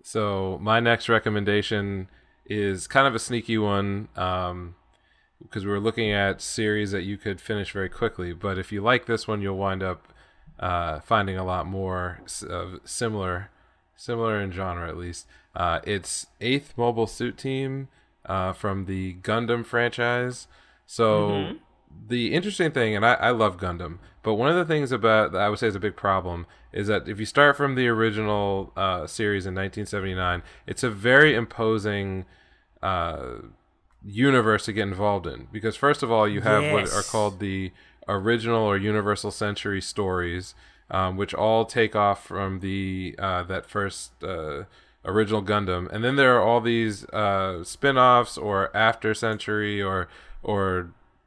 So my next recommendation is kind of a sneaky one, because we were looking at series that you could finish very quickly. But if you like this one, you'll wind up finding a lot more similar in genre at least. It's 8th Mobile Suit Team from the Gundam franchise. So the interesting thing, and I love Gundam, but one of the things about that I would say is a big problem is that if you start from the original series in 1979, it's a very imposing universe to get involved in, because first of all you have what are called the original or universal century stories, which all take off from the that first original Gundam, and then there are all these spin-offs or after century or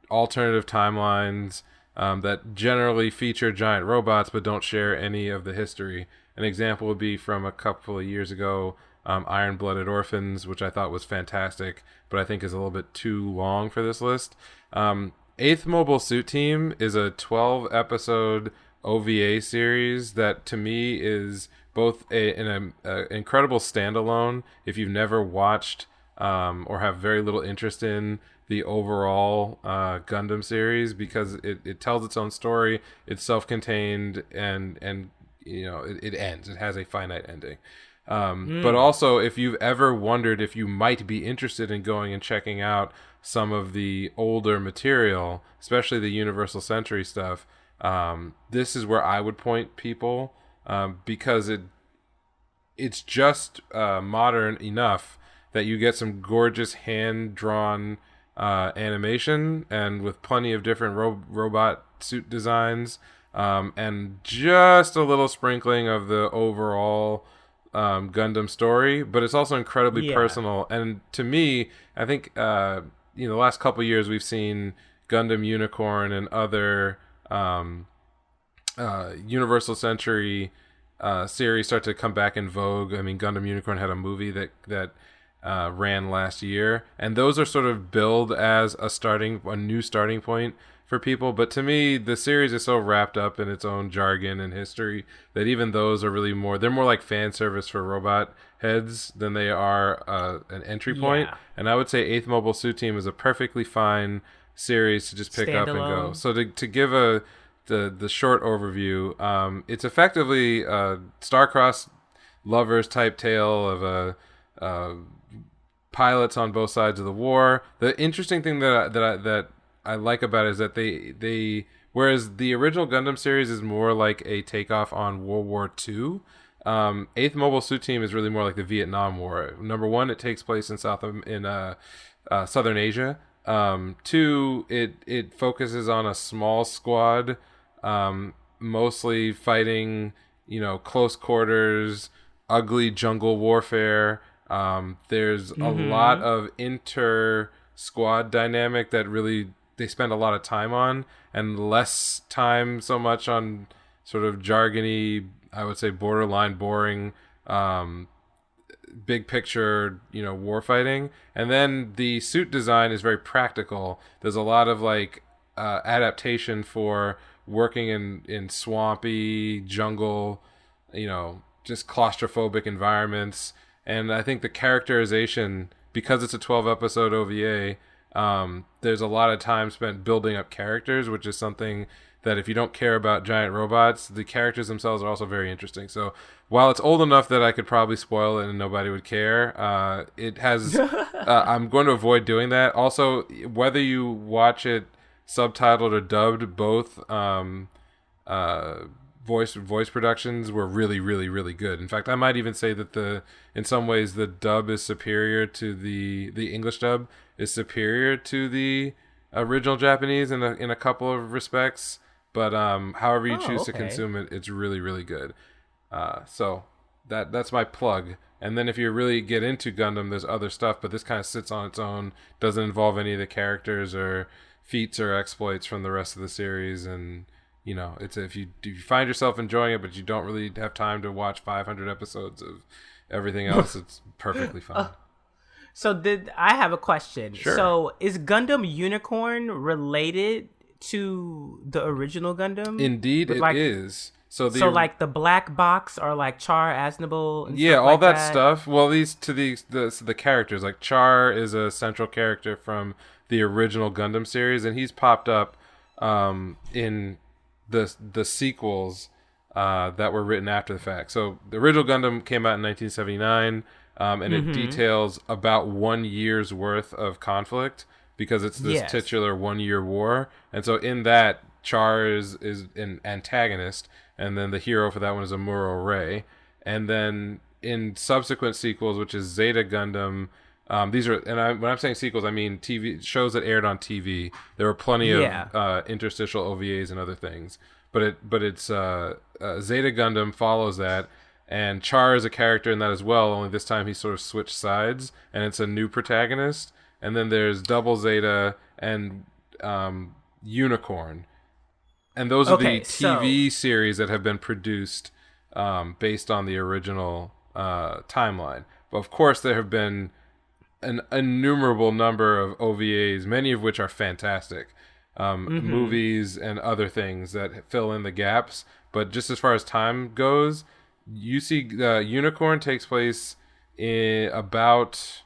alternative timelines that generally feature giant robots but don't share any of the history. An example would be from a couple of years ago, Iron-Blooded Orphans, which I thought was fantastic, but I think is a little bit too long for this list. 8th Mobile Suit Team is a 12-episode OVA series that to me is both an incredible standalone if you've never watched or have very little interest in the overall Gundam series, because it tells its own story, it's self-contained, and it ends. It has a finite ending. But also, if you've ever wondered if you might be interested in going and checking out some of the older material, especially the Universal Century stuff, this is where I would point people, because it's just modern enough that you get some gorgeous hand-drawn animation, and with plenty of different robot suit designs, and just a little sprinkling of the overall Gundam story, but it's also incredibly personal. And to me, I think the last couple of years we've seen Gundam Unicorn and other Universal Century series start to come back in vogue. I mean, Gundam Unicorn had a movie that ran last year, and those are sort of billed as a new starting point for people. But to me, the series is so wrapped up in its own jargon and history that even those are really they're more like fan service for robot heads than they are an entry point. And I would say 8th Mobile Suit Team is a perfectly fine series to just pick up and go. So to give the short overview, it's effectively a star-crossed lovers type tale of pilots on both sides of the war. The interesting thing that I like about it is that they whereas the original Gundam series is more like a takeoff on World War II, 8th Mobile Suit Team is really more like the Vietnam War. Number one, it takes place in Southern Asia. Two, it focuses on a small squad, mostly fighting, close quarters, ugly jungle warfare. There's a lot of inter-squad dynamic that really they spend a lot of time on, and less time so much on sort of jargony, I would say borderline boring, big picture, war fighting. And then the suit design is very practical. There's a lot of adaptation for working in swampy jungle, just claustrophobic environments. And I think the characterization, because it's a 12-episode OVA, there's a lot of time spent building up characters, which is something that if you don't care about giant robots, the characters themselves are also very interesting. So while it's old enough that I could probably spoil it and nobody would care, it has... I'm going to avoid doing that. Also, whether you watch it subtitled or dubbed, both voice productions were really, really, really good. In fact, I might even say that in some ways the dub is superior to the English dub is superior to the original Japanese in a couple of respects. But however you choose to consume it, it's really, really good. So that's my plug. And then if you really get into Gundam, there's other stuff, but this kind of sits on its own, doesn't involve any of the characters or feats or exploits from the rest of the series. And it's if you find yourself enjoying it, but you don't really have time to watch 500 episodes of everything else, it's perfectly fine. So I have a question. Sure. So is Gundam Unicorn related to the original Gundam? Indeed, it is. So like the black box are like Char, Aznable, and Yeah, stuff all like that that. stuff. Well, the characters, like Char is a central character from the original Gundam series, and he's popped up in the sequels that were written after the fact. So the original Gundam came out in 1979, and it details about 1 year's worth of conflict because it's this titular 1 year war. And so in that, Char is an antagonist, and then the hero for that one is Amuro Ray. And then in subsequent sequels, which is Zeta Gundam, these are, when I'm saying sequels, I mean TV shows that aired on TV. There were plenty of interstitial OVAs and other things, but it's Zeta Gundam follows that, and Char is a character in that as well. Only this time he sort of switched sides, and it's a new protagonist. And then there's Double Zeta and Unicorn. And those are the TV series that have been produced based on the original timeline. But of course, there have been an innumerable number of OVAs, many of which are fantastic, movies and other things that fill in the gaps. But just as far as time goes, you see Unicorn takes place in about,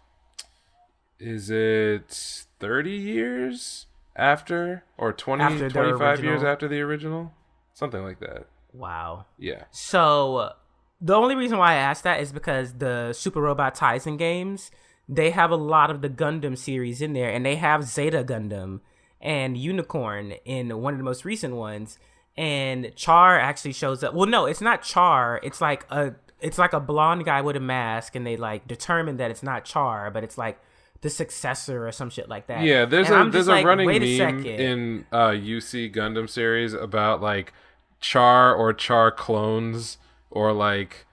is it 30 years? After or 25 years after the original, something like that. Wow. Yeah. So the only reason why I asked that is because the Super Robot Taisen games, they have a lot of the Gundam series in there, and they have Zeta Gundam and Unicorn in one of the most recent ones. And Char actually shows up. Well, no, it's not Char. It's like a blonde guy with a mask, and they like determine that it's not Char, but it's like the successor or some shit like that. Yeah, there's a running meme in UC Gundam series about like Char or Char clones or like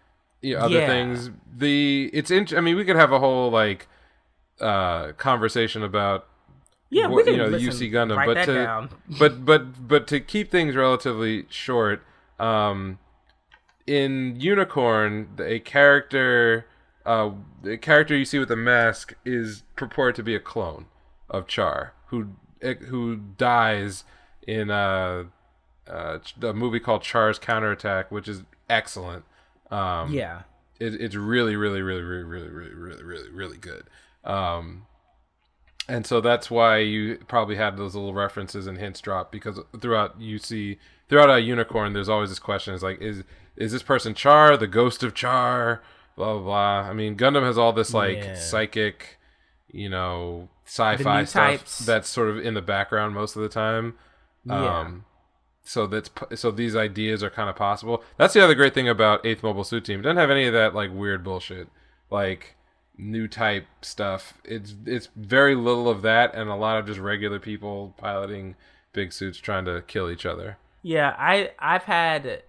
other things. I mean, we could have a whole like conversation about we can UC Gundam, but to keep things relatively short, in Unicorn, the character you see with the mask is purported to be a clone of Char, who dies in a movie called Char's Counterattack, which is excellent. It's really, really, really, really, really, really, really, really, really good. And so that's why you probably had those little references and hints dropped, because throughout a Unicorn, there's always this question: is like, is this person Char, the ghost of Char? Blah, blah, blah. I mean, Gundam has all this, like, psychic, sci-fi stuff that's sort of in the background most of the time. So these ideas are kind of possible. That's the other great thing about 8th Mobile Suit Team. It doesn't have any of that, like, weird bullshit. Like, new type stuff. It's very little of that, and a lot of just regular people piloting big suits trying to kill each other. Yeah, I've had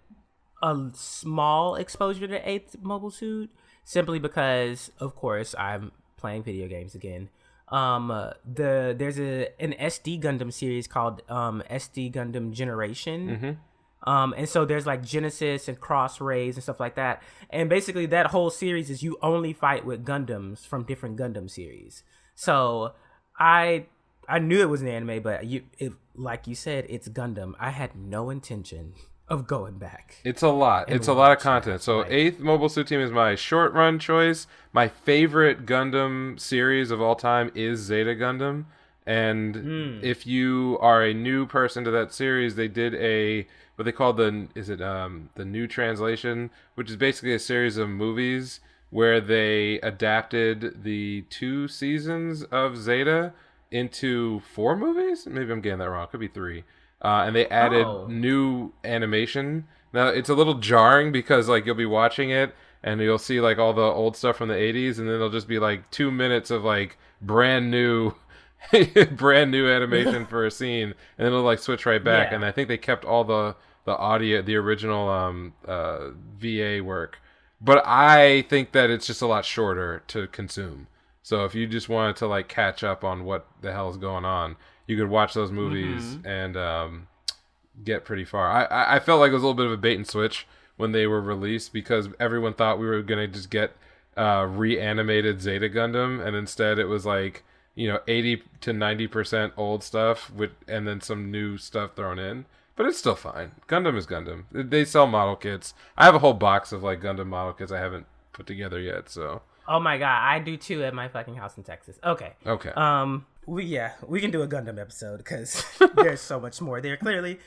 a small exposure to 8th Mobile Suit simply because, of course, I'm playing video games again. There's an SD Gundam series called SD Gundam Generation. And so there's like Genesis and Cross Rays and stuff like that. And basically that whole series is you only fight with Gundams from different Gundam series. So I knew it was an anime, but like you said, it's Gundam. I had no intention of going back. It's a lot. It's a lot of content. So 8th Mobile Suit Team is my short run choice. My favorite Gundam series of all time is Zeta Gundam. And if you are a new person to that series, they did what they call the new translation, which is basically a series of movies where they adapted the 2 seasons of Zeta into 4 movies. Maybe I'm getting that wrong. It could be 3. And they added new animation. Now, it's a little jarring because, like, you'll be watching it and you'll see, like, all the old stuff from the 80s, and then it'll just be, like, 2 minutes of, like, brand new animation for a scene, and then it'll, like, switch right back. And I think they kept all the audio, the original VA work. But I think that it's just a lot shorter to consume. So if you just wanted to, like, catch up on what the hell is going on, you could watch those movies and get pretty far. I felt like it was a little bit of a bait and switch when they were released, because everyone thought we were going to just get reanimated Zeta Gundam, and instead it was like, 80 to 90% old stuff and then some new stuff thrown in. But it's still fine. Gundam is Gundam. They sell model kits. I have a whole box of like Gundam model kits I haven't put together yet. So. Oh my god, I do too at my fucking house in Texas. Okay. Okay. We can do a Gundam episode because there's so much more there. Clearly,